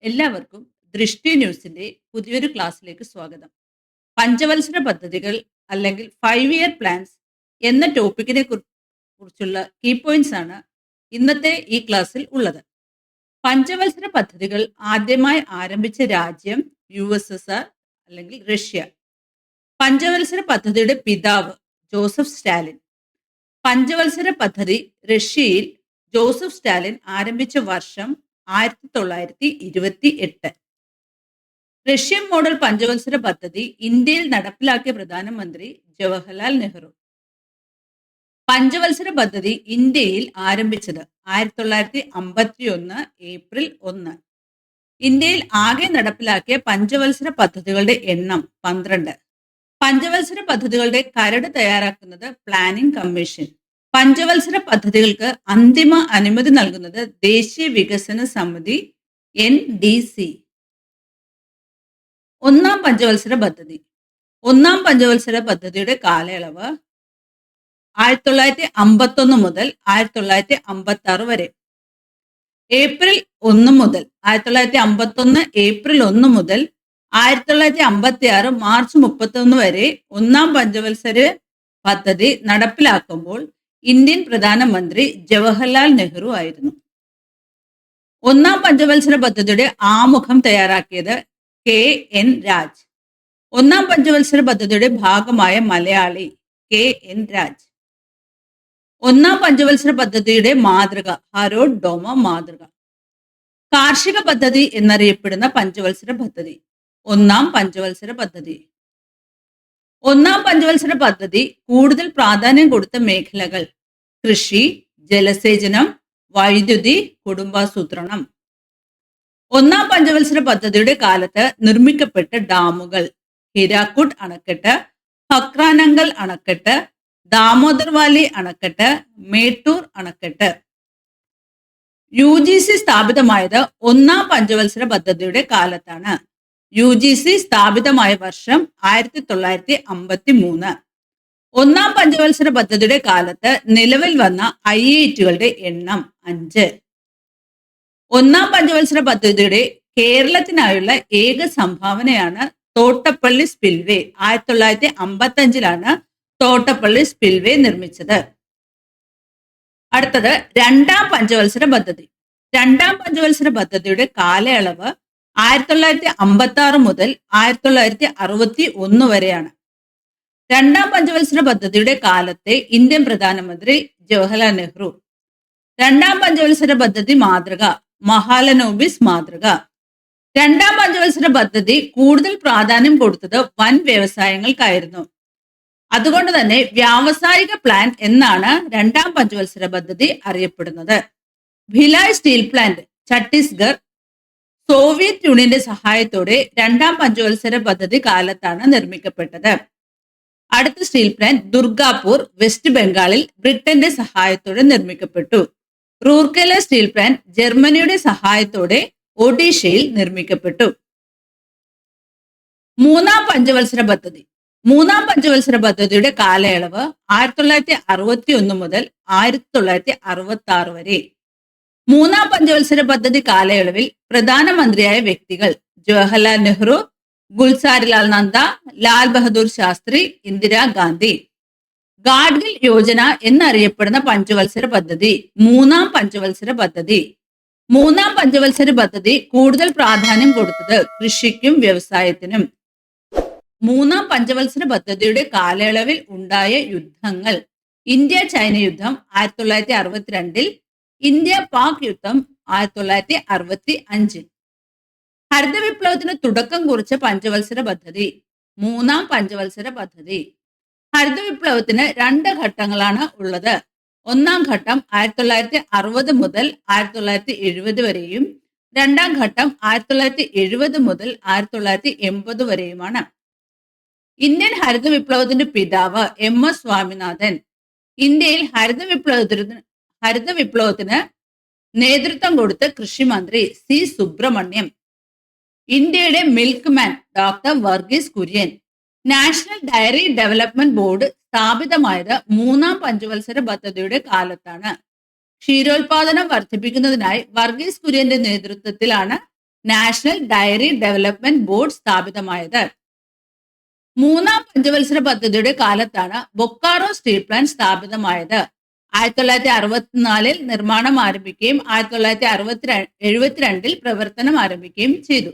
എല്ലാവർക്കും ദൃഷ്ടി ന്യൂസിന്റെ പുതിയൊരു ക്ലാസ്സിലേക്ക് സ്വാഗതം. പഞ്ചവത്സര പദ്ധതികൾ അല്ലെങ്കിൽ 5 ഇയർ പ്ലാൻസ് എന്ന ടോപ്പിക്കിനെ കുറിച്ചുള്ള കീ പോയിന്റ്സ് ആണ് ഇന്നത്തെ ഈ ക്ലാസ്സിൽ ഉള്ളത്. പഞ്ചവത്സര പദ്ധതികൾ ആദ്യമായി ആരംഭിച്ച രാജ്യം USSR അല്ലെങ്കിൽ റഷ്യ. പഞ്ചവത്സര പദ്ധതിയുടെ പിതാവ് ജോസഫ് സ്റ്റാലിൻ. പഞ്ചവത്സര പദ്ധതി റഷ്യയിൽ ജോസഫ് സ്റ്റാലിൻ ആരംഭിച്ച വർഷം 1928. റഷ്യൻ മോഡൽ പഞ്ചവത്സര പദ്ധതി ഇന്ത്യയിൽ നടപ്പിലാക്കിയ പ്രധാനമന്ത്രി ജവഹർലാൽ നെഹ്റു. പഞ്ചവത്സര പദ്ധതി ഇന്ത്യയിൽ ആരംഭിച്ചത് 1951 ഏപ്രിൽ 1. ഇന്ത്യയിൽ ആകെ നടപ്പിലാക്കിയ പഞ്ചവത്സര പദ്ധതികളുടെ എണ്ണം 12. പഞ്ചവത്സര പദ്ധതികളുടെ കരട് തയ്യാറാക്കുന്നത് പ്ലാനിംഗ് കമ്മീഷൻ. പഞ്ചവത്സര പദ്ധതികൾക്ക് അന്തിമ അനുമതി നൽകുന്നത് ദേശീയ വികസന സമിതി NDC. ഒന്നാം പഞ്ചവത്സര പദ്ധതി. ഒന്നാം പഞ്ചവത്സര പദ്ധതിയുടെ കാലയളവ് 1951 മുതൽ 1956 വരെ. ഏപ്രിൽ 1 മുതൽ 1951 ഏപ്രിൽ 1 മുതൽ 1956 മാർച്ച് 31 വരെ ഒന്നാം പഞ്ചവത്സര പദ്ധതി നടപ്പിലാക്കുമ്പോൾ ഇന്ത്യൻ പ്രധാനമന്ത്രി ജവഹർലാൽ നെഹ്റു ആയിരുന്നു. ഒന്നാം പഞ്ചവത്സര പദ്ധതിയുടെ ആമുഖം തയ്യാറാക്കിയത് KN രാജ്. ഒന്നാം പഞ്ചവത്സര പദ്ധതിയുടെ ഭാഗമായ മലയാളി KN രാജ്. ഒന്നാം പഞ്ചവത്സര പദ്ധതിയുടെ മാതൃക ഹരോൾഡ് ഡോമ മാതൃക. കാർഷിക പദ്ധതി എന്നറിയപ്പെടുന്ന പഞ്ചവത്സര പദ്ധതി ഒന്നാം പഞ്ചവത്സര പദ്ധതി. ഒന്നാം പഞ്ചവത്സര പദ്ധതി കൂടുതൽ പ്രാധാന്യം കൊടുത്ത മേഖലകൾ കൃഷി, ജലസേചനം, വൈദ്യുതി, കുടുംബാസൂത്രണം. ഒന്നാം പഞ്ചവത്സര പദ്ധതിയുടെ കാലത്ത് നിർമ്മിക്കപ്പെട്ട ഡാമുകൾ ഹിരാക്കുഡ് അണക്കെട്ട്, ഹക്രാനങ്കൽ അണക്കെട്ട്, ദാമോദർ വാലി അണക്കെട്ട്, മേട്ടൂർ അണക്കെട്ട്. UGC സ്ഥാപിതമായത് ഒന്നാം പഞ്ചവത്സര പദ്ധതിയുടെ കാലത്താണ്. UGC സ്ഥാപിതമായ വർഷം 1953. ഒന്നാം പഞ്ചവത്സര പദ്ധതിയുടെ കാലത്ത് നിലവിൽ വന്ന IIT-കളുടെ എണ്ണം 5. ഒന്നാം പഞ്ചവത്സര പദ്ധതിയുടെ കേരളത്തിനായുള്ള ഏക സംഭാവനയാണ് തോട്ടപ്പള്ളി സ്പിൽവേ. 1955 തോട്ടപ്പള്ളി സ്പിൽവേ നിർമ്മിച്ചത്. അടുത്തത് രണ്ടാം പഞ്ചവത്സര പദ്ധതി. രണ്ടാം പഞ്ചവത്സര പദ്ധതിയുടെ കാലയളവ് 1956 മുതൽ 1961 വരെയാണ്. രണ്ടാം പഞ്ചവത്സര പദ്ധതിയുടെ കാലത്തെ ഇന്ത്യൻ പ്രധാനമന്ത്രി ജവഹർലാൽ നെഹ്റു. രണ്ടാം പഞ്ചവത്സര പദ്ധതി മാതൃക മഹാലനോബിസ് മാതൃക. രണ്ടാം പഞ്ചവത്സര പദ്ധതി കൂടുതൽ പ്രാധാന്യം കൊടുത്തത് വൻ വ്യവസായങ്ങൾക്കായിരുന്നു. അതുകൊണ്ട് തന്നെ വ്യാവസായിക പ്ലാൻ എന്നാണ് രണ്ടാം പഞ്ചവത്സര പദ്ധതി അറിയപ്പെടുന്നത്. Bhilai steel plant Chhattisgarh Soviet യൂണിയന്റെ സഹായത്തോടെ രണ്ടാം പഞ്ചവത്സര പദ്ധതി കാലത്താണ് നിർമ്മിക്കപ്പെട്ടത്. അടുത്ത സ്റ്റീൽ പ്ലാന്റ് ദുർഗാപൂർ വെസ്റ്റ് ബംഗാളിൽ ബ്രിട്ടന്റെ സഹായത്തോടെ നിർമ്മിക്കപ്പെട്ടു. റൂർക്കേല സ്റ്റീൽ പ്ലാന്റ് ജർമ്മനിയുടെ സഹായത്തോടെ ഒഡീഷയിൽ നിർമ്മിക്കപ്പെട്ടു. മൂന്നാം പഞ്ചവത്സര പദ്ധതി. മൂന്നാം പഞ്ചവത്സര പദ്ധതിയുടെ കാലയളവ് 1961 മുതൽ 1966 വരെ. മൂന്നാം പഞ്ചവത്സര പദ്ധതി കാലയളവിൽ പ്രധാനമന്ത്രിയായ വ്യക്തികൾ ജവഹർലാൽ നെഹ്റു, ഗുൽസാരിലാൽ നന്ദ, ലാൽ ബഹദൂർ ശാസ്ത്രി, ഇന്ദിരാഗാന്ധി. ഗാഡ്ഗിൽ യോജന എന്നറിയപ്പെടുന്ന പഞ്ചവത്സര പദ്ധതി മൂന്നാം പഞ്ചവത്സര പദ്ധതി. മൂന്നാം പഞ്ചവത്സര പദ്ധതി കൂടുതൽ പ്രാധാന്യം കൊടുത്തത് കൃഷിക്കും വ്യവസായത്തിനും. മൂന്നാം പഞ്ചവത്സര പദ്ധതിയുടെ കാലയളവിൽ ഉണ്ടായ യുദ്ധങ്ങൾ ഇന്ത്യ ചൈന യുദ്ധം 1962, ഇന്ത്യ പാക് യുദ്ധം 1965. ഹരിത വിപ്ലവത്തിന് തുടക്കം കുറിച്ച പഞ്ചവത്സര പദ്ധതി മൂന്നാം പഞ്ചവത്സര പദ്ധതി. ഹരിത വിപ്ലവത്തിന് 2 ഘട്ടങ്ങളാണ് ഉള്ളത്. ഒന്നാം ഘട്ടം 1960 മുതൽ 1970 വരെയും രണ്ടാം ഘട്ടം 1970 മുതൽ 1980 വരെയുമാണ്. ഇന്ത്യൻ ഹരിത വിപ്ലവത്തിന്റെ പിതാവ് MS സ്വാമിനാഥൻ. ഇന്ത്യയിൽ ഹരിത വിപ്ലവത്തിന് നേതൃത്വം കൊടുത്ത കൃഷിമന്ത്രി C സുബ്രഹ്മണ്യം. ഇന്ത്യയുടെ milk man doctor Varghese Kurien. National dairy development board സ്ഥാപിതമായത് മൂന്നാം പഞ്ചവത്സര പദ്ധതിയുടെ കാലത്താണ്. ക്ഷീരോത്പാദനം വർദ്ധിപ്പിക്കുന്നതിനായി വർഗീസ് കുര്യന്റെ നേതൃത്വത്തിലാണ് നാഷണൽ ഡയറി ഡെവലപ്മെന്റ് ബോർഡ് സ്ഥാപിതമായത്? മൂന്നാം പഞ്ചവത്സര പദ്ധതിയുടെ കാലത്താണ് ബൊക്കാറോ സ്റ്റീൽ പ്ലാന്റ് സ്ഥാപിതമായത്. 1964 നിർമ്മാണം ആരംഭിക്കുകയും 1972 പ്രവർത്തനം ആരംഭിക്കുകയും ചെയ്തു.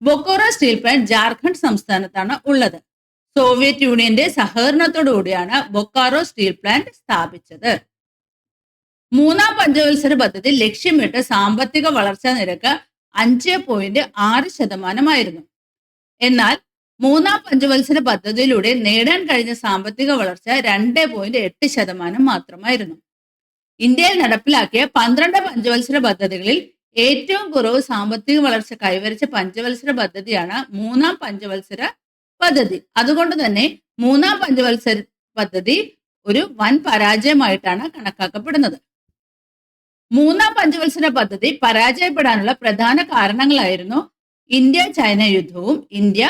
ബൊക്കാറോ സ്റ്റീൽ പ്ലാന്റ് ജാർഖണ്ഡ് സംസ്ഥാനത്താണ് ഉള്ളത്. സോവിയറ്റ് യൂണിയന്റെ സഹകരണത്തോടുകൂടിയാണ് ബൊക്കാറോ സ്റ്റീൽ പ്ലാന്റ് സ്ഥാപിച്ചത്. മൂന്നാം പഞ്ചവത്സര പദ്ധതി ലക്ഷ്യമിട്ട് സാമ്പത്തിക വളർച്ചാ നിരക്ക് 5.6% എന്നാൽ മൂന്നാം പഞ്ചവത്സര പദ്ധതിയിലൂടെ നേടാൻ കഴിഞ്ഞ സാമ്പത്തിക വളർച്ച 2.8% മാത്രമായിരുന്നു. ഇന്ത്യയിൽ നടപ്പിലാക്കിയ 12 പഞ്ചവത്സര പദ്ധതികളിൽ ഏറ്റവും കുറവ് സാമ്പത്തിക വളർച്ച കൈവരിച്ച പഞ്ചവത്സര പദ്ധതിയാണ് മൂന്നാം പഞ്ചവത്സര പദ്ധതി. അതുകൊണ്ട് തന്നെ മൂന്നാം പഞ്ചവത്സര പദ്ധതി ഒരു വൻ പരാജയമായിട്ടാണ് കണക്കാക്കപ്പെടുന്നത്. മൂന്നാം പഞ്ചവത്സര പദ്ധതി പരാജയപ്പെടാനുള്ള പ്രധാന കാരണങ്ങളായിരുന്നു ഇന്ത്യ ചൈന യുദ്ധവും ഇന്ത്യ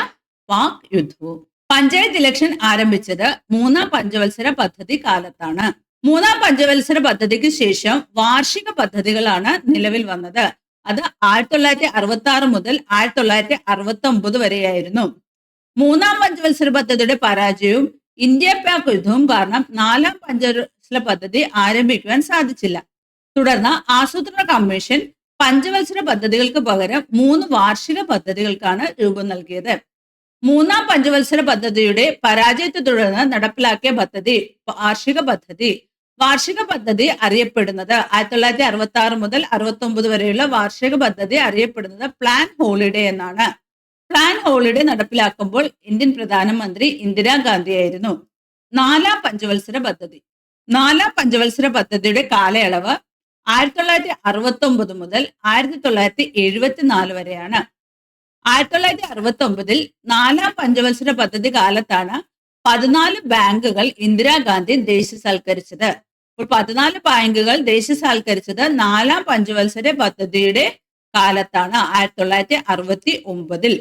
പാക് യുദ്ധവും. പഞ്ചായത്ത് ഇലക്ഷൻ ആരംഭിച്ചത് മൂന്നാം പഞ്ചവത്സര പദ്ധതി കാലത്താണ്. മൂന്നാം പഞ്ചവത്സര പദ്ധതിക്ക് ശേഷം വാർഷിക പദ്ധതികളാണ് നിലവിൽ വന്നത്. അത് 1966 മുതൽ 1969 വരെയായിരുന്നു. മൂന്നാം പഞ്ചവത്സര പദ്ധതിയുടെ പരാജയവും ഇന്ത്യ പാക് യുദ്ധവും കാരണം നാലാം പഞ്ചവത്സര പദ്ധതി ആരംഭിക്കുവാൻ സാധിച്ചില്ല. തുടർന്ന് ആസൂത്രണ കമ്മീഷൻ പഞ്ചവത്സര പദ്ധതികൾക്ക് പകരം 3 വാർഷിക പദ്ധതികൾക്കാണ് രൂപം നൽകിയത്. മൂന്നാം പഞ്ചവത്സര പദ്ധതിയുടെ പരാജയത്തെ തുടർന്ന് നടപ്പിലാക്കിയ പദ്ധതി വാർഷിക പദ്ധതി. വാർഷിക പദ്ധതി അറിയപ്പെടുന്നത് 1966 മുതൽ 69 വരെയുള്ള വാർഷിക പദ്ധതി അറിയപ്പെടുന്നത് പ്ലാൻ ഹോളിഡേ എന്നാണ്. പ്ലാൻ ഹോളിഡേ നടപ്പിലാക്കുമ്പോൾ ഇന്ത്യൻ പ്രധാനമന്ത്രി ഇന്ദിരാഗാന്ധിയായിരുന്നു. നാലാം പഞ്ചവത്സര പദ്ധതി. നാലാം പഞ്ചവത്സര പദ്ധതിയുടെ കാലയളവ് 1969 മുതൽ 1974 വരെയാണ്. 1969 നാലാം പഞ്ചവത്സര പദ്ധതി കാലത്താണ് 14 ബാങ്കുകൾ ഇന്ദിരാഗാന്ധി ദേശസാൽക്കരിച്ചത്. അപ്പോൾ 14 ബാങ്കുകൾ ദേശസാൽക്കരിച്ചത് നാലാം പഞ്ചവത്സര പദ്ധതിയുടെ കാലത്താണ് 1969.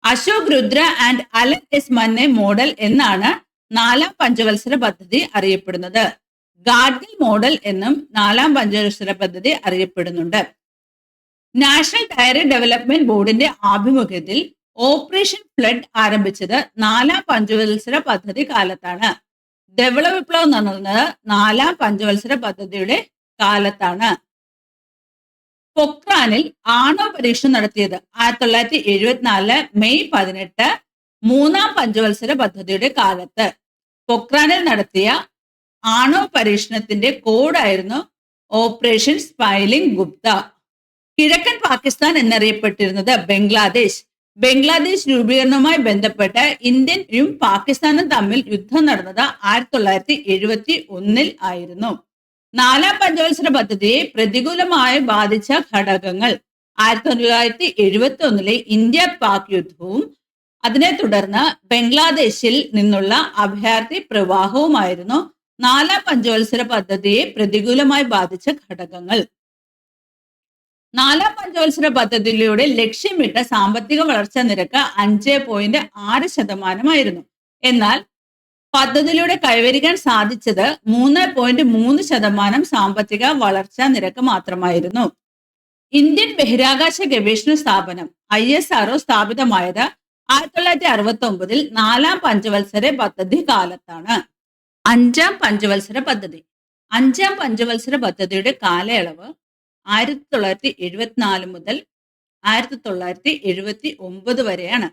Ashok Rudra and Alan S Manne model എന്നാണ് നാലാം പഞ്ചവത്സര പദ്ധതി അറിയപ്പെടുന്നത്. ഗാഡ്ഗിൽ മോഡൽ എന്നും നാലാം പഞ്ചവത്സര പദ്ധതി അറിയപ്പെടുന്നുണ്ട്. നാഷണൽ ഡയറി ഡെവലപ്മെന്റ് ബോർഡിന്റെ ആഭിമുഖ്യത്തിൽ ഓപ്പറേഷൻ ഫ്ലഡ് ആരംഭിച്ചത് നാലാം പഞ്ചവത്സര പദ്ധതി കാലത്താണ്. ധവള വിപ്ലവം നടന്നത് നാലാം പഞ്ചവത്സര പദ്ധതിയുടെ കാലത്താണ്. പൊക്രാനിൽ ആണവ പരീക്ഷണം നടത്തിയത് 1974 മെയ് 18 മൂന്നാം പഞ്ചവത്സര പദ്ധതിയുടെ കാലത്ത്. പൊക്രാനിൽ നടത്തിയ ആണവ പരീക്ഷണത്തിന്റെ കോഡായിരുന്നു ഓപ്പറേഷൻ സ്മൈലിംഗ് ഗുപ്ത. കിഴക്കൻ പാകിസ്ഥാൻ എന്നറിയപ്പെട്ടിരുന്നത് ബംഗ്ലാദേശ്. ബംഗ്ലാദേശ് രൂപീകരണവുമായി ബന്ധപ്പെട്ട് ഇന്ത്യയും പാകിസ്ഥാനും തമ്മിൽ യുദ്ധം നടന്നത് 1971 ആയിരുന്നു. നാലാം പഞ്ചവത്സര പദ്ധതിയെ പ്രതികൂലമായി ബാധിച്ച ഘടകങ്ങൾ 1971 ഇന്ത്യ പാക് യുദ്ധവും അതിനെ തുടർന്ന് ബംഗ്ലാദേശിൽ നിന്നുള്ള അഭയാർത്ഥി പ്രവാഹവുമായിരുന്നു നാലാം പഞ്ചവത്സര പദ്ധതിയെ പ്രതികൂലമായി ബാധിച്ച ഘടകങ്ങൾ. നാലാം പഞ്ചവത്സര പദ്ധതിയിലൂടെ ലക്ഷ്യമിട്ട സാമ്പത്തിക വളർച്ചാ നിരക്ക് 5.6% എന്നാൽ പദ്ധതിയിലൂടെ കൈവരിക്കാൻ സാധിച്ചത് 3.3% സാമ്പത്തിക വളർച്ചാ നിരക്ക് മാത്രമായിരുന്നു. ഇന്ത്യൻ ബഹിരാകാശ ഗവേഷണ സ്ഥാപനം ISRO സ്ഥാപിതമായത് 1969 നാലാം പഞ്ചവത്സര പദ്ധതി കാലത്താണ്. അഞ്ചാം പഞ്ചവത്സര പദ്ധതി. അഞ്ചാം പഞ്ചവത്സര പദ്ധതിയുടെ കാലയളവ് 1974 മുതൽ 1979 വരെയാണ്.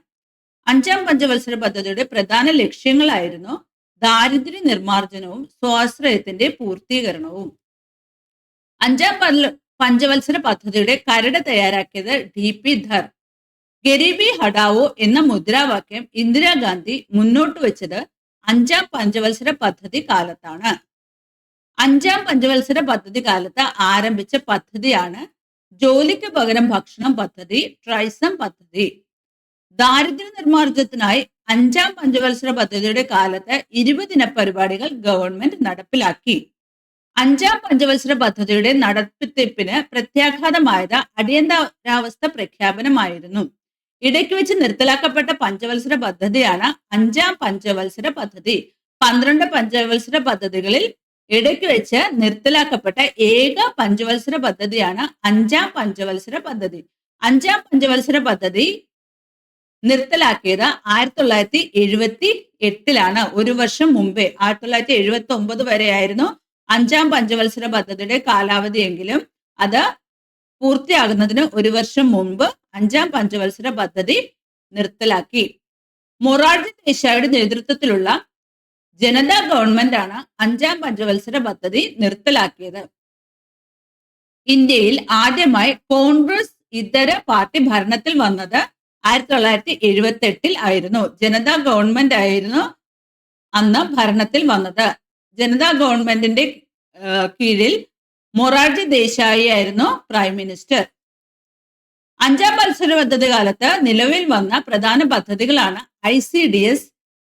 അഞ്ചാം പഞ്ചവത്സര പദ്ധതിയുടെ പ്രധാന ലക്ഷ്യങ്ങളായിരുന്നു ദാരിദ്ര്യ നിർമ്മാർജ്ജനവും സ്വാശ്രയത്തിന്റെ പൂർത്തീകരണവും. അഞ്ചാം പഞ്ചവത്സര പദ്ധതിയുടെ കരട് തയ്യാറാക്കിയത് DP ധർ. ഗരീബി ഹഠാവോ എന്ന മുദ്രാവാക്യം ഇന്ദിരാഗാന്ധി മുന്നോട്ട് വെച്ചത് അഞ്ചാം പഞ്ചവത്സര പദ്ധതി കാലത്താണ്. അഞ്ചാം പഞ്ചവത്സര പദ്ധതി കാലത്ത് ആരംഭിച്ച പദ്ധതിയാണ് ജോലിക്ക് പകരം ഭക്ഷണം പദ്ധതി, ട്രൈസം പദ്ധതി. ദാരിദ്ര്യ നിർമ്മാർജ്ജനത്തിനായി അഞ്ചാം പഞ്ചവത്സര പദ്ധതിയുടെ കാലത്ത് 20 ദിന പരിപാടികൾ ഗവൺമെന്റ് നടപ്പിലാക്കി. അഞ്ചാം പഞ്ചവത്സര പദ്ധതിയുടെ നടത്തിപ്പിന് പ്രത്യാഘാതമായത് അടിയന്തരാവസ്ഥ പ്രഖ്യാപനമായിരുന്നു. ഇടയ്ക്ക് വെച്ച് നിർത്തലാക്കപ്പെട്ട പഞ്ചവത്സര പദ്ധതിയാണ് അഞ്ചാം പഞ്ചവത്സര പദ്ധതി. 12 പഞ്ചവത്സര പദ്ധതികളിൽ ഇടയ്ക്ക് വെച്ച് നിർത്തലാക്കപ്പെട്ട ഏക പഞ്ചവത്സര പദ്ധതിയാണ് അഞ്ചാം പഞ്ചവത്സര പദ്ധതി. അഞ്ചാം പഞ്ചവത്സര പദ്ധതി നിർത്തലാക്കിയത് 1978 ഒരു വർഷം മുമ്പേ. 1979 വരെയായിരുന്നു അഞ്ചാം പഞ്ചവത്സര പദ്ധതിയുടെ കാലാവധിയെങ്കിലും അത് പൂർത്തിയാകുന്നതിന് ഒരു വർഷം മുമ്പ് അഞ്ചാം പഞ്ചവത്സര പദ്ധതി നിർത്തലാക്കി. മൊറാർജി ദേശായിയുടെ നേതൃത്വത്തിലുള്ള ജനതാ ഗവൺമെന്റാണ് അഞ്ചാം പഞ്ചവത്സര പദ്ധതി നിർത്തലാക്കിയത്. ഇന്ത്യയിൽ ആദ്യമായി കോൺഗ്രസ് ഇതര പാർട്ടി ഭരണത്തിൽ വന്നത് 1978 ആയിരുന്നു. ജനതാ ഗവൺമെന്റ് ആയിരുന്നു അന്ന് ഭരണത്തിൽ വന്നത്. ജനതാ ഗവൺമെന്റിന്റെ കീഴിൽ മൊറാർജി ദേശായി ആയിരുന്നു പ്രൈം മിനിസ്റ്റർ. അഞ്ചാം പഞ്ചവത്സര പദ്ധതി കാലത്ത് നിലവിൽ വന്ന പ്രധാന പദ്ധതികളാണ് ICDS,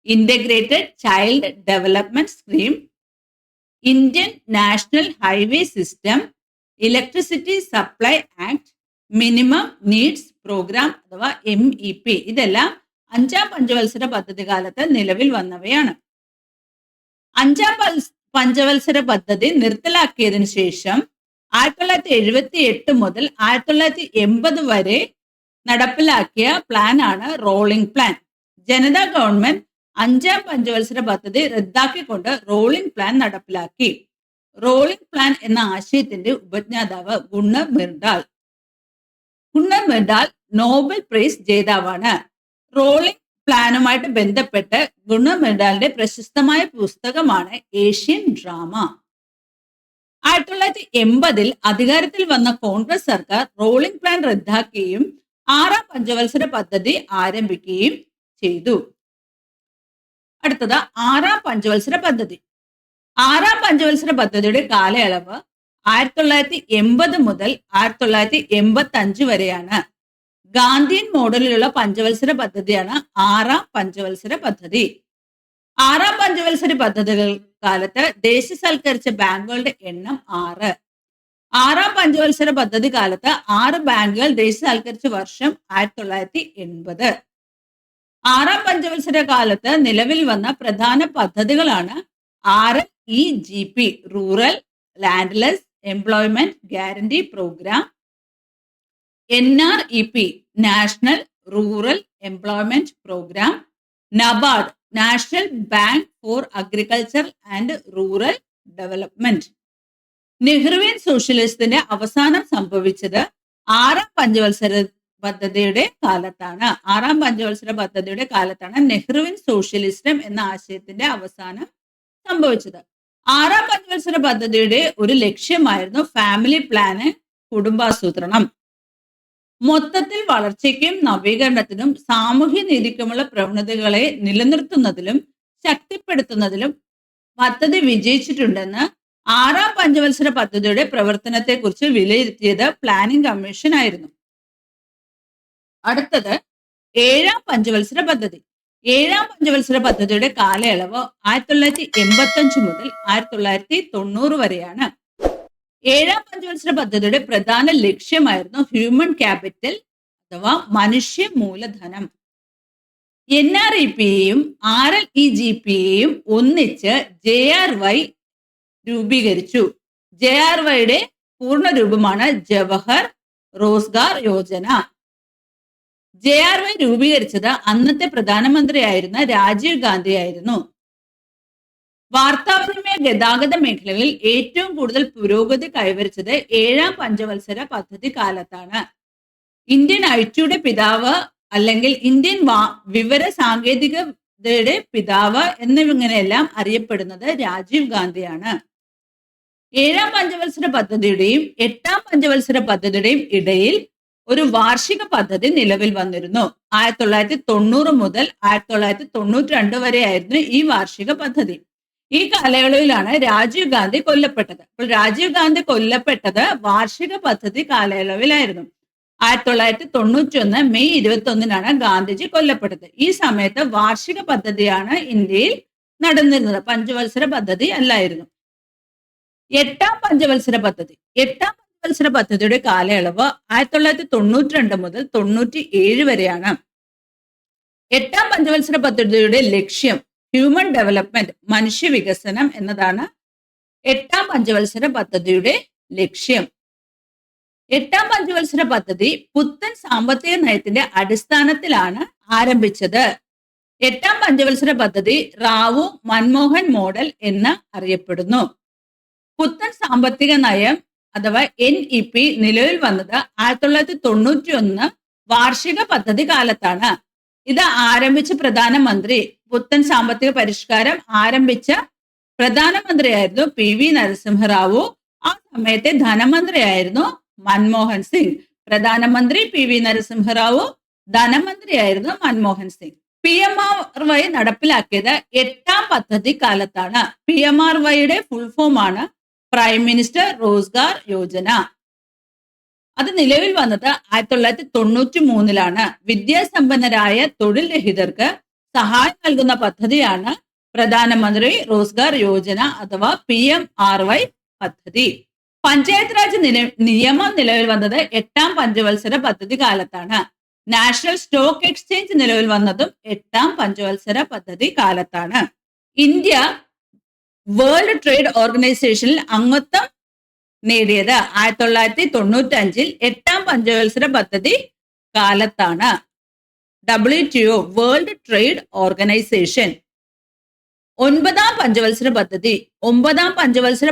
integrated child development scheme, Indian national highway system, electricity supply act, minimum needs programme അഥവാ MEP. ഇതെല്ലാം അഞ്ചാം പഞ്ചവത്സര പദ്ധതി കാലത്ത് നിലവിൽ വന്നവയാണ്. അഞ്ചാം പഞ്ചവത്സര പദ്ധതി നിർത്തലാക്കിയതിനു ശേഷം 1978 മുതൽ 1980 വരെ നടപ്പിലാക്കിയ പ്ലാനാണ് റോളിംഗ് പ്ലാൻ. ജനതാ ഗവൺമെന്റ് അഞ്ചാം പഞ്ചവത്സര പദ്ധതി റദ്ദാക്കിക്കൊണ്ട് റോളിംഗ് പ്ലാൻ നടപ്പിലാക്കി. റോളിംഗ് പ്ലാൻ എന്ന ആശയത്തിന്റെ ഉപജ്ഞാതാവ് Gunnar Myrdal. Gunnar Myrdal Nobel prize ജേതാവാണ്. റോളിംഗ് പ്ലാനുമായിട്ട് ബന്ധപ്പെട്ട് ഗുണർ മിർഡാലിന്റെ പ്രശസ്തമായ പുസ്തകമാണ് ഏഷ്യൻ ഡ്രാമ. 1980 അധികാരത്തിൽ വന്ന കോൺഗ്രസ് സർക്കാർ റോളിംഗ് പ്ലാൻ റദ്ദാക്കുകയും ആറാം പഞ്ചവത്സര പദ്ധതി ആരംഭിക്കുകയും ചെയ്തു. അടുത്തത് ആറാം പഞ്ചവത്സര പദ്ധതി. ആറാം പഞ്ചവത്സര പദ്ധതിയുടെ കാലയളവ് 1980 മുതൽ 1985 വരെയാണ്. ഗാന്ധിയൻ മോഡലിലുള്ള പഞ്ചവത്സര പദ്ധതിയാണ് ആറാം പഞ്ചവത്സര പദ്ധതി. ആറാം പഞ്ചവത്സര പദ്ധതികൾ കാലത്ത് ദേശസൽക്കരിച്ച ബാങ്കുകളുടെ എണ്ണം 6. ആറാം പഞ്ചവത്സര പദ്ധതി കാലത്ത് 6 ബാങ്കുകൾ ദേശസൽക്കരിച്ച വർഷം 1980. ആറാം പഞ്ചവത്സര കാലത്ത് നിലവിൽ വന്ന പ്രധാന പദ്ധതികളാണ് RLEGP, rural landless employment guarantee programme, NREP, national rural employment programme, NABARD, national bank for agriculture and rural development. Nehruvian സോഷ്യലിസത്തിന്റെ അവസാനം സംഭവിച്ചത് ആറാം പഞ്ചവത്സര പദ്ധതിയുടെ കാലത്താണ്. ആറാം പഞ്ചവത്സര പദ്ധതിയുടെ കാലത്താണ് നെഹ്റുവിൻ സോഷ്യലിസം എന്ന ആശയത്തിന്റെ അവസാനം സംഭവിച്ചത്. ആറാം പഞ്ചവത്സര പദ്ധതിയുടെ ഒരു ലക്ഷ്യമായിരുന്നു ഫാമിലി പ്ലാന്, കുടുംബാസൂത്രണം. മൊത്തത്തിൽ വളർച്ചയ്ക്കും നവീകരണത്തിനും സാമൂഹ്യ നീതിക്കുമുള്ള പ്രവണതകളെ നിലനിർത്തുന്നതിലും ശക്തിപ്പെടുത്തുന്നതിലും പദ്ധതി വിജയിച്ചിട്ടുണ്ടെന്ന് ആറാം പഞ്ചവത്സര പദ്ധതിയുടെ പ്രവർത്തനത്തെക്കുറിച്ച് വിലയിരുത്തിയത് പ്ലാനിംഗ് കമ്മീഷൻ ആയിരുന്നു. അടുത്തത് ഏഴാം പഞ്ചവത്സര പദ്ധതി. ഏഴാം പഞ്ചവത്സര പദ്ധതിയുടെ കാലയളവ് 1985 മുതൽ 1990 വരെയാണ്. ഏഴാം പഞ്ചവത്സര പദ്ധതിയുടെ പ്രധാന ലക്ഷ്യമായിരുന്നു ഹ്യൂമൻ ക്യാപിറ്റൽ അഥവാ മനുഷ്യ മൂലധനം. NREPയെയും RLEGPയെയും ഒന്നിച്ച് JRY രൂപീകരിച്ചു. JRYയുടെ പൂർണ്ണ രൂപമാണ് ജവഹർ റോസ്ഗാർ യോജന. JRY രൂപീകരിച്ചത് അന്നത്തെ പ്രധാനമന്ത്രിയായിരുന്ന രാജീവ് ഗാന്ധി ആയിരുന്നു. വാർത്താവിനിമയ ഗതാഗത മേഖലകളിൽ ഏറ്റവും കൂടുതൽ പുരോഗതി കൈവരിച്ചത് ഏഴാം പഞ്ചവത്സര പദ്ധതി കാലത്താണ്. ഇന്ത്യൻ IT പിതാവ് അല്ലെങ്കിൽ ഇന്ത്യൻ വിവര സാങ്കേതികതയുടെ പിതാവ് എന്നിങ്ങനെയെല്ലാം അറിയപ്പെടുന്നത് രാജീവ് ഗാന്ധിയാണ്. ഏഴാം പഞ്ചവത്സര പദ്ധതിയുടെയും എട്ടാം പഞ്ചവത്സര പദ്ധതിയുടെയും ഇടയിൽ ഒരു വാർഷിക പദ്ധതി നിലവിൽ വന്നിരുന്നു. 1990 മുതൽ 1992 വരെയായിരുന്നു ഈ വാർഷിക പദ്ധതി. ഈ കാലയളവിലാണ് രാജീവ് ഗാന്ധി കൊല്ലപ്പെട്ടത്. അപ്പോൾ രാജീവ് ഗാന്ധി കൊല്ലപ്പെട്ടത് വാർഷിക പദ്ധതി കാലയളവിലായിരുന്നു. 1991 മെയ് 21 ഗാന്ധിജി കൊല്ലപ്പെട്ടത്. ഈ സമയത്ത് വാർഷിക പദ്ധതിയാണ് ഇന്ത്യയിൽ നടന്നിരുന്നത്, പഞ്ചവത്സര പദ്ധതി അല്ലായിരുന്നു. എട്ടാം പഞ്ചവത്സര പദ്ധതി. എട്ടാം പഞ്ചവത്സര പദ്ധതിയുടെ കാലയളവ് 1992 മുതൽ 97 വരെയാണ്. എട്ടാം പഞ്ചവത്സര പദ്ധതിയുടെ ലക്ഷ്യം ഹ്യൂമൻ ഡെവലപ്മെന്റ്, മനുഷ്യ വികസനം എന്നതാണ് എട്ടാം പഞ്ചവത്സര പദ്ധതിയുടെ ലക്ഷ്യം. എട്ടാം പഞ്ചവത്സര പദ്ധതി പുത്തൻ സാമ്പത്തിക നയത്തിന്റെ അടിസ്ഥാനത്തിലാണ് ആരംഭിച്ചത്. എട്ടാം പഞ്ചവത്സര പദ്ധതി റാവു മൻമോഹൻ മോഡൽ എന്ന് അറിയപ്പെടുന്നു. പുത്തൻ സാമ്പത്തിക നയം അഥവാ NEP നിലവിൽ വന്നത് 1991 വാർഷിക പദ്ധതി കാലത്താണ്. ഇത് ആരംഭിച്ച പ്രധാനമന്ത്രി, പുത്തൻ സാമ്പത്തിക പരിഷ്കാരം ആരംഭിച്ച പ്രധാനമന്ത്രിയായിരുന്നു PV നരസിംഹറാവു. ആ സമയത്തെ ധനമന്ത്രിയായിരുന്നു മൻമോഹൻ സിംഗ്. പ്രധാനമന്ത്രി PV നരസിംഹറാവു, ധനമന്ത്രിയായിരുന്നു മൻമോഹൻ സിംഗ്. PMRY നടപ്പിലാക്കിയത് എട്ടാം പദ്ധതി കാലത്താണ്. PMRYയുടെ ഫുൾ ഫോം ആണ് പ്രൈം മിനിസ്റ്റർ റോസ്ഗാർ യോജന. അത് നിലവിൽ വന്നത് 1993 വിദ്യാസമ്പന്നരായ തൊഴിൽ രഹിതർക്ക് സഹായം നൽകുന്ന പദ്ധതിയാണ് പ്രധാനമന്ത്രി റോസ്ഗാർ യോജന അഥവാ PMRY പദ്ധതി. പഞ്ചായത്ത് രാജ് നിയമം നിലവിൽ വന്നത് എട്ടാം പഞ്ചവത്സര പദ്ധതി കാലത്താണ്. നാഷണൽ സ്റ്റോക്ക് എക്സ്ചേഞ്ച് നിലവിൽ വന്നതും എട്ടാം പഞ്ചവത്സര പദ്ധതി കാലത്താണ്. ഇന്ത്യ വേൾഡ് ട്രേഡ് ഓർഗനൈസേഷനിൽ അംഗത്വം നേടിയത് 1995 എട്ടാം പഞ്ചവത്സര പദ്ധതി കാലത്താണ്. WTO world trade organisation. ഒൻപതാം പഞ്ചവത്സര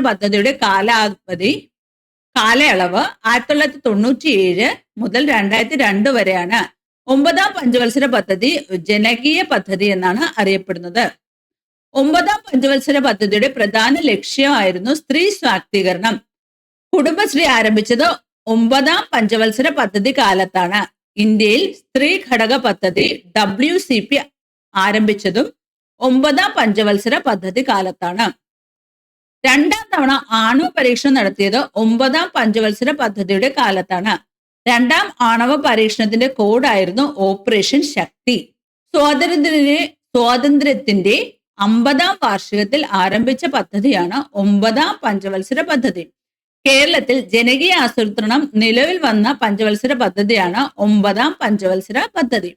പദ്ധതിയുടെ കാലയളവ് 1997 മുതൽ 2002 വരെയാണ്. ഒമ്പതാം പഞ്ചവത്സര പദ്ധതി ജനകീയ പദ്ധതി എന്നാണ് അറിയപ്പെടുന്നത്. ഒമ്പതാം പഞ്ചവത്സര പദ്ധതിയുടെ പ്രധാന ലക്ഷ്യമായിരുന്നു സ്ത്രീ സ്വാധീകരണം. കുടുംബശ്രീ ആരംഭിച്ചത് ഒമ്പതാം പഞ്ചവത്സര പദ്ധതി കാലത്താണ്. ഇന്ത്യയിൽ സ്ത്രീ ഘടക പദ്ധതി WCP ആരംഭിച്ചതും ഒമ്പതാം പഞ്ചവത്സര പദ്ധതി കാലത്താണ്. രണ്ടാം തവണ ആണവ പരീക്ഷണം നടത്തിയത് ഒമ്പതാം പഞ്ചവത്സര പദ്ധതിയുടെ കാലത്താണ്. രണ്ടാം ആണവ പരീക്ഷണത്തിന്റെ കോഡായിരുന്നു ഓപ്പറേഷൻ ശക്തി. സ്വാതന്ത്ര്യത്തിന്റെ 50ാം വാർഷികത്തിൽ ആരംഭിച്ച പദ്ധതിയാണ് ഒമ്പതാം പഞ്ചവത്സര പദ്ധതി. കേരളത്തിൽ ജനകീയ ആസൂത്രണം നിലവിൽ വന്ന പഞ്ചവത്സര പദ്ധതിയാണ് ഒമ്പതാം പഞ്ചവത്സര പദ്ധതി.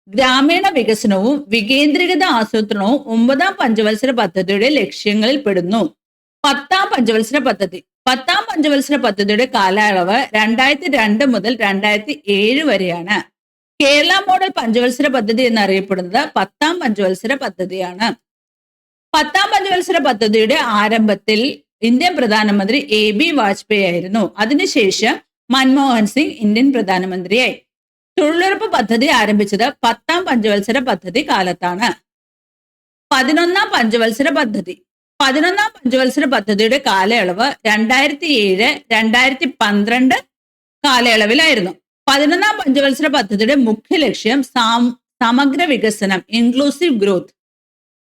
ഗ്രാമീണ വികസനവും വികേന്ദ്രീകൃത ആസൂത്രണവും ഒമ്പതാം പഞ്ചവത്സര പദ്ധതിയുടെ ലക്ഷ്യങ്ങളിൽ പെടുന്നു. പത്താം പഞ്ചവത്സര പദ്ധതിയുടെ കാലയളവ് 2002 മുതൽ 2007 വരെയാണ്. കേരള മോഡൽ പഞ്ചവത്സര പദ്ധതി എന്നറിയപ്പെടുന്നത് പത്താം പഞ്ചവത്സര പദ്ധതിയാണ്. പത്താം പഞ്ചവത്സര പദ്ധതിയുടെ ആരംഭത്തിൽ ഇന്ത്യൻ പ്രധാനമന്ത്രി AB വാജ്പേയി ആയിരുന്നു. അതിനുശേഷം മൻമോഹൻ സിംഗ് ഇന്ത്യൻ പ്രധാനമന്ത്രിയായി. തൊഴിലുറപ്പ് പദ്ധതി ആരംഭിച്ചത് പത്താം പഞ്ചവത്സര പദ്ധതി കാലത്താണ്. 11ാം പഞ്ചവത്സര പദ്ധതിയുടെ കാലയളവ് 2007-2012 കാലയളവിലായിരുന്നു. 11ാം പഞ്ചവത്സര പദ്ധതിയുടെ മുഖ്യ ലക്ഷ്യം സമഗ്ര വികസനം, ഇൻക്ലൂസീവ് ഗ്രോത്ത്.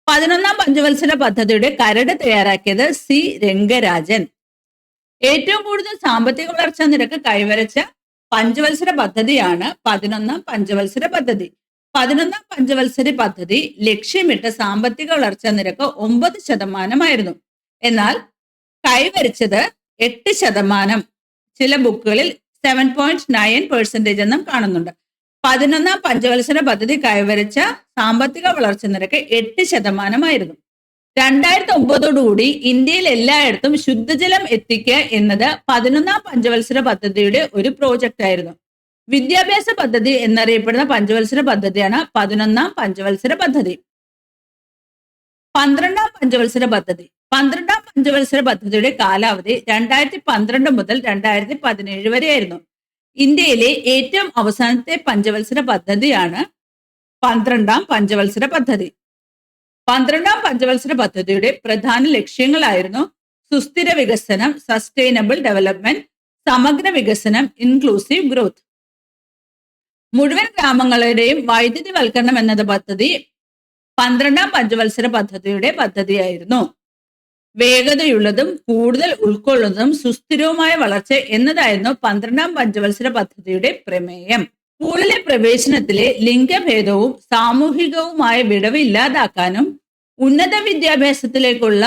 11ാം പഞ്ചവത്സര പദ്ധതിയുടെ കരട് തയ്യാറാക്കിയത് C രംഗരാജൻ. ഏറ്റവും കൂടുതൽ സാമ്പത്തിക വളർച്ചാ നിരക്ക് കൈവരിച്ച പഞ്ചവത്സര പദ്ധതിയാണ് 11ാം പഞ്ചവത്സര പദ്ധതി. 11ാം പഞ്ചവത്സര പദ്ധതി ലക്ഷ്യമിട്ട സാമ്പത്തിക വളർച്ചാ നിരക്ക് 9% എന്നാൽ കൈവരിച്ചത് 8%. ചില ബുക്കുകളിൽ 7.9% എന്നും കാണുന്നുണ്ട്. 11ാം പഞ്ചവത്സര പദ്ധതി കൈവരിച്ച സാമ്പത്തിക വളർച്ചാ നിരക്ക് 8%. 2009 ഇന്ത്യയിൽ എല്ലായിടത്തും ശുദ്ധജലം എത്തിക്കുക എന്നത് 11ാം പഞ്ചവത്സര പദ്ധതിയുടെ ഒരു പ്രോജക്റ്റ് ആയിരുന്നു. വിദ്യാഭ്യാസ പദ്ധതി എന്നറിയപ്പെടുന്ന പഞ്ചവത്സര പദ്ധതിയാണ് 11ാം പഞ്ചവത്സര പദ്ധതി. 12ാം പഞ്ചവത്സര പദ്ധതിയുടെ കാലാവധി 2012 മുതൽ 2017 വരെയായിരുന്നു. ഇന്ത്യയിലെ ഏറ്റവും അവസാനത്തെ പഞ്ചവത്സര പദ്ധതിയാണ് 12ാം പഞ്ചവത്സര പദ്ധതി. 12ാം പഞ്ചവത്സര പദ്ധതിയുടെ പ്രധാന ലക്ഷ്യങ്ങളായിരുന്നു സുസ്ഥിര വികസനം, സസ്റ്റൈനബിൾ ഡെവലപ്മെന്റ്, സമഗ്ര വികസനം, ഇൻക്ലൂസീവ് ഗ്രോത്ത്. മുഴുവൻ ഗ്രാമങ്ങളുടെയും വൈദ്യുതിവൽക്കരണം എന്നത് പദ്ധതി 12ാം പഞ്ചവത്സര പദ്ധതിയുടെ പദ്ധതിയായിരുന്നു. വേഗതയുള്ളതും കൂടുതൽ ഉൾക്കൊള്ളുന്നതും സുസ്ഥിരവുമായ വളർച്ച എന്നതായിരുന്നു 12ാം പഞ്ചവത്സര പദ്ധതിയുടെ പ്രമേയം. സ്കൂളിലെ പ്രവേശനത്തിലെ ലിംഗഭേദവും സാമൂഹികവുമായ വിടവ് ഇല്ലാതാക്കാനും ഉന്നത വിദ്യാഭ്യാസത്തിലേക്കുള്ള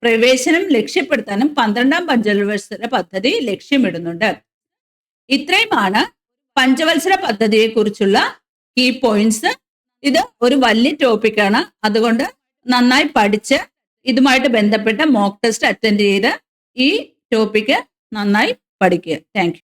പ്രവേശനം ലക്ഷ്യപ്പെടുത്താനും 12ാം പഞ്ചവത്സര പദ്ധതി ലക്ഷ്യമിടുന്നുണ്ട്. ഇത്രയുമാണ് പഞ്ചവത്സര പദ്ധതിയെ കുറിച്ചുള്ള കീ പോയിന്റ്സ്. ഇത് ഒരു വലിയ ടോപ്പിക്കാണ്. അതുകൊണ്ട് നന്നായി പഠിച്ച് ഇതുമായിട്ട് ബന്ധപ്പെട്ട മോക്ക് ടെസ്റ്റ് അറ്റൻഡ് ചെയ്ത് ഈ ടോപ്പിക്ക് നന്നായി പഠിക്കുക. Thank you.